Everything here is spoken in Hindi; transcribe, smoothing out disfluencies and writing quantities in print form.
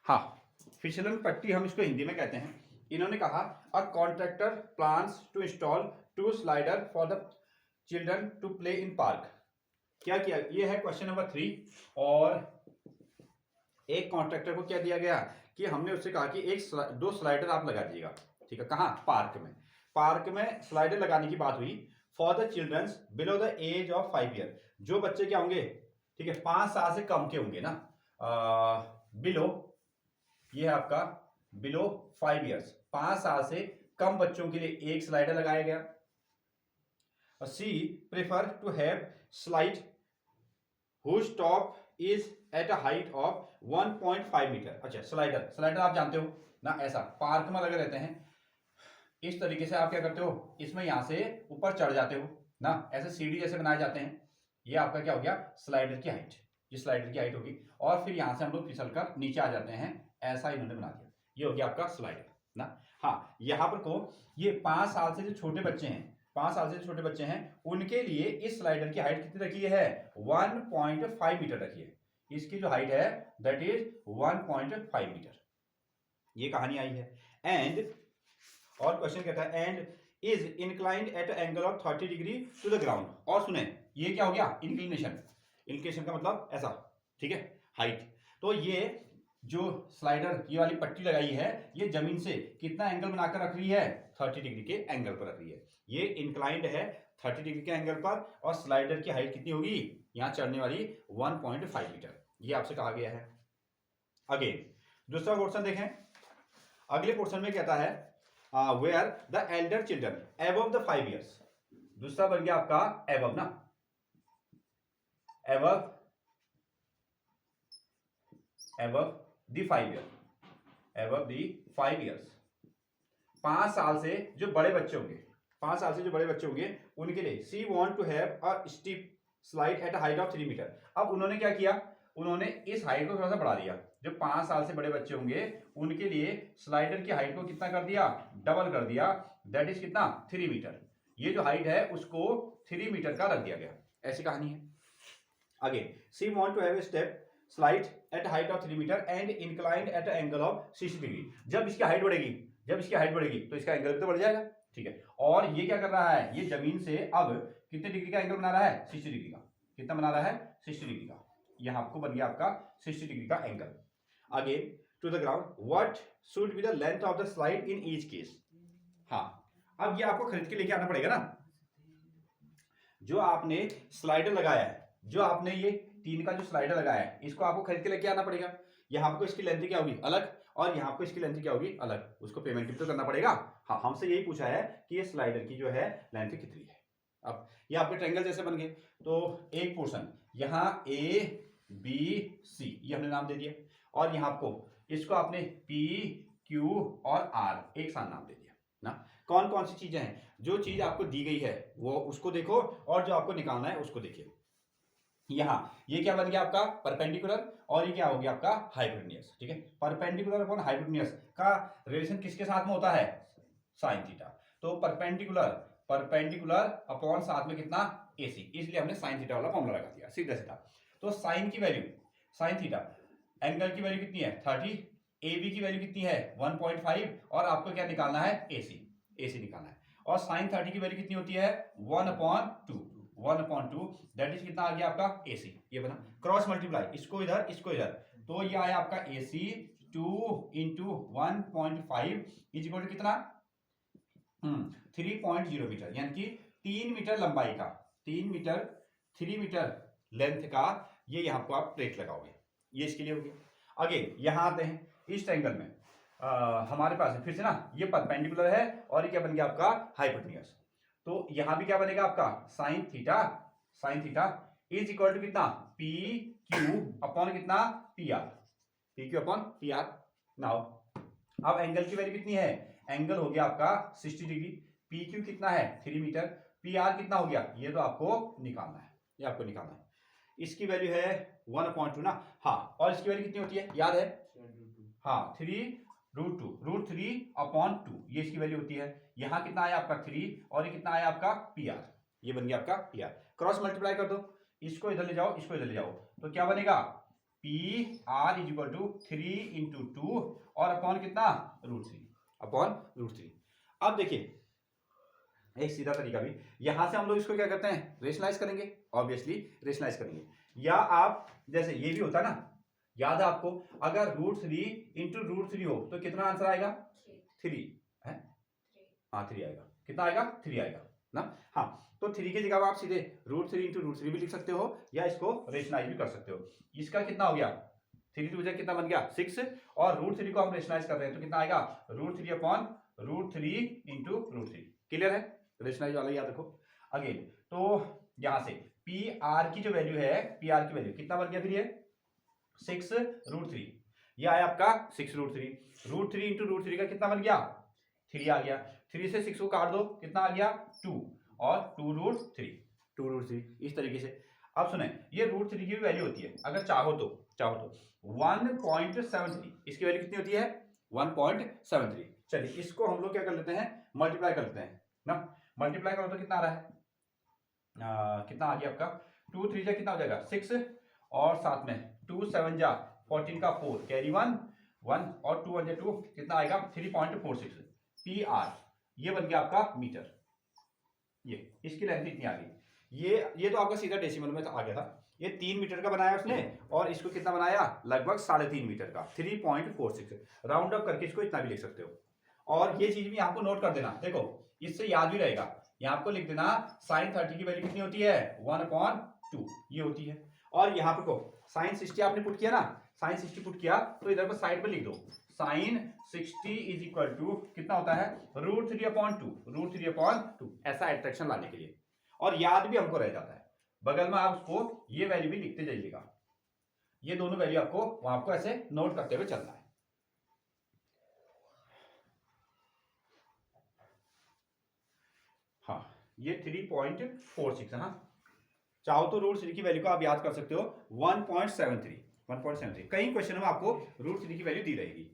हाँ, फिसलन पट्टी हम इसको हिंदी में कहते हैं। इन्होंने कहा a contractor plans to install 2 slider for the children to play in park. क्या किया, ये है क्वेश्चन नंबर 3। और एक कॉन्ट्रैक्टर को क्या दिया गया कि हमने उससे कहा कि 2 स्लाइडर आप लगा दीजिएगा। ठीक है, कहाँ? पार्क में। पार्क में स्लाइडर लगाने की बात हुई for the childrens below the age of 5 year. जो बच्चे क्या होंगे, ठीक है, 5 साल से कम के होंगे ना। बिलो, ये है आपका बिलो 5 ईयर्स, 5 साल से कम बच्चों के लिए एक स्लाइडर लगाया गया। She prefer to have slide whose top is at a height of 1.5 metre. अच्छा, स्लाइडर, स्लाइडर आप जानते हो ना, ऐसा पार्क में लगे रहते हैं। इस तरीके से आप क्या करते हो, इसमें यहां से ऊपर चढ़ जाते हो ना, ऐसे सीढ़ी जैसे बनाए जाते हैं। ये आपका क्या हो गया, स्लाइडर की हाइट। ये स्लाइडर की हाइट होगी और फिर यहां से हम लोग फिसल कर नीचे आ जाते हैं, ऐसा इन्होंने बना दिया। ये हो गया आपका स्लाइडर ना। हाँ, यहां पर को ये 5 साल से जो छोटे बच्चे हैं, 5 साल से जो छोटे बच्चे हैं, उनके लिए इस स्लाइडर की हाइट कितनी रखी है, 1.5 मीटर रखी है। इसकी जो हाइट है दैट इज 1.5 मीटर। ये कहानी आई है। एंड और क्वेश्चन कहता है and is inclined at angle of 30 degree to the ground. और सुने, ये क्या हो गया, इंक्लिनेशन। इंक्लिनेशन का मतलब ऐसा, ठीक है, हाइट। तो ये जो स्लाइडर ये वाली पट्टी लगाई है, ये जमीन से कितना एंगल बनाकर रख रही है, 30 डिग्री के एंगल पर रख रही है। ये इंक्लाइंड है 30 डिग्री के एंगल पर, और स्लाइडर की हाइट कितनी होगी, यहां चढ़ने वाली 1.5 मीटर। ये आपसे कहा गया है। अगेन दूसरा क्वेश्चन देखें। अगले क्वेश्चन में कहता है where the elder children above the 5 years. दूसरा बन गया आपका एबव ना, above the 5 year, above the 5 years. 5 साल से जो बड़े बच्चे होंगे, 5 साल से जो बड़े बच्चे होंगे, उनके लिए she want to have a steep slide at height of 3 metre. अब उन्होंने क्या किया, उन्होंने इस हाइट को थोड़ा सा बढ़ा दिया। जो 5 साल से बड़े बच्चे होंगे उनके लिए स्लाइडर की हाइट को कितना कर दिया, डबल कर दिया। दैट इज कितना, 3 मीटर। ये जो हाइट है उसको 3 मीटर का रख दिया गया। ऐसी कहानी है। Again she want to have a step slide at height of 3 metre and inclined at angle of 60 degree. जब इसकी हाइट बढ़ेगी, तो इसका एंगल भी तो बढ़ जाएगा। ठीक है, और ये क्या कर रहा है, ये जमीन से अब कितने डिग्री का एंगल बना रहा है, 60 डिग्री का। कितना बना रहा है, 60 डिग्री का। यहां आपको बन गया आपका 60 डिग्री का angle. Again to the ground what should be the length of the slide in each case. हाँ, अब ये आपको खरीद के लेके आना पड़ेगा ना। जो आपने स्लाइडर लगाया है, जो आपने ये 3 का जो स्लाइडर लगाया है, इसको आपको खरीद के लेके आना पड़ेगा। यहां आपको इसकी लेंथ क्या होगी, अलग, और यहां आपको इसकी लेंथ क्या होगी, अलग। उसको पेमेंट भी तो करना पड़ेगा। हाँ, हमसे यही पूछा है कि ये स्लाइडर की जो है लेंथ कितनी है। अब ये आपके ट्रायंगल जैसे बन गए। तो एक पोर्शन यहां ए बी सी, ये हमने नाम दे दिया, और यहां आपको इसको आपने पी क्यू और आर एक साथ नाम दे दिया ना। कौन कौन सी चीजें हैं, जो चीज आपको दी गई है वो उसको देखो, और जो आपको निकालना है उसको देखिए। यहां ये क्या बन गया आपका, परपेंडिकुलर, और ये क्या हो गया आपका, हाइपोटेन्यूज। ठीक है, परपेंडिकुलर अपॉन हाइपोटेन्यूज का रिलेशन किसके साथ में होता है, साइन थीटा। तो परपेंडिकुलर अपॉन साथ में कितना, एसी, इसलिए हमने साइन थीटा वाला फॉर्मूला लगा दिया सीधा सीधा। तो साइन की वैल्यू, साइन थीटा, एंगल की वैल्यू कितनी है 30, ए बी की वैल्यू कितनी है 1.5, और आपको क्या निकालना है, एसी निकालना है। और साइन 30 की वैल्यू कितनी होती है 1/2, दैट इज कितना आ गया आपका एसी। ये बना क्रॉस मल्टीप्लाई, इसको इधर इसको इधर, तो ये आया आपका AC 2 into 1.5 is equal to कितना 3.0 मीटर, यानी कि 3 मीटर लंबाई का, 3 मीटर लेंथ का ये यहां पर आप प्लेट लगाओगे। ये इसके लिए हो गया। अगेन यहां आते हैं इस ट्रायंगल में, हमारे पास है फिर से ना, ये परपेंडिकुलर है और ये क्या बन गया आपका हाइपोटेन्यूज। तो यहां भी क्या बनेगा आपका sine theta is equal to कितना पी क्यू अपॉन कितना पी आर। नाउ अब एंगल की वैल्यू कितनी है, एंगल हो गया आपका 60 डिग्री, पी क्यू कितना है 3 मीटर, पी आर कितना हो गया, ये तो आपको निकालना है, ये आपको निकालना है। इसकी वैल्यू है 1/2 ना। हाँ, और इसकी वैल्यू कितनी होती है याद है, हाँ 3√2 ये इसकी वैल्यू होती है। यहां कितना आया आपका 3, और ये कितना आया आपका पी आर, ये बन गया आपका पी आर। क्रॉस मल्टीप्लाई कर दो, इसको इधर ले जाओ, इसको इधर ले जाओ, तो क्या बनेगा P R is equal to 3 × 2 और अपॉन कितना √3 अपॉन √3। अब देखिए एक सीधा तरीका भी, यहां से हम लोग इसको क्या करते हैं रेशनलाइज करेंगे, ऑब्वियसली रेशनलाइज करेंगे। या आप जैसे ये भी होता है ना, याद है आपको, अगर √3 × √3 हो तो कितना आंसर आएगा 3 है। हाँ 3 आएगा, कितना आएगा 3 आएगा ना। हाँ तो 3 की जगह आप सीधे √3 × √3 भी लिख सकते हो या इसको रेशनलाइज भी कर सकते हो। इसका कितना हो गया 3 की वजह कितना बन गया 6 और √3 को हम रेशनलाइज कर रहे हैं तो कितना आएगा √3 अपॉन √3 × √3। क्लियर है, रेशनलाइज वाला याद रखो। अगेन तो यहां से पी आर की जो वैल्यू है, पी आर की वैल्यू कितना बन गया फिर ये 6 √3, ये आया आपका 6 √3, √3 × √3 का कितना बन गया 3 आ गया। 3 से 6 को काट दो कितना आ गया 2 और 2 √3 इस तरीके से। अब सुने ये √3 की भी वैल्यू होती है, अगर चाहो तो 1.73, इसकी वैल्यू कितनी होती है 1.73। चलिए इसको हम लोग क्या कर लेते हैं मल्टीप्लाई कर लेते हैं ना। मल्टीप्लाई करो तो कितना आ रहा है कितना आ गया आपका 2 3 जा कितना हो जाएगा 6 और साथ में 2 7 जा 14 का 4 कैरी 1 और 2 1 जा 2 कितना आएगा 3.46 पी आर, ये बन गया आपका मीटर। ये इसकी लेंथ इतनी आ गई। ये तो आपका सीधा डेसिमल में आ गया था। ये 3 मीटर का बनाया उसने और इसको कितना बनाया लगभग 3.5 मीटर का 3.46। राउंड अप करके इसको इतना भी लिख सकते हो। और ये चीज भी आपको नोट कर देना, देखो इससे याद भी रहेगा। यहाँ आपको लिख देना sin 30 की वैल्यू कितनी होती है 1/2 ये होती है। और यहाँ पे को sin 60 आपने पुट किया ना, sin 60 पुट किया तो इधर पर साइड पे लिख दो sin 60 इज इक्वल टू कितना होता है √3/2 ऐसा एट्रैक्शन लाने के लिए। और याद भी हमको रह जाता है, बगल में आप उसको ये वैल्यू भी लिखते जाइएगा। ये दोनों वैल्यू आपको ऐसे नोट करते हुए चलना है। हाँ ये 3.46 है। हाँ चाहो तो √3 की वैल्यू को आप याद कर सकते हो 1.73। कई क्वेश्चन में आपको √3 की वैल्यू दी रहेगी।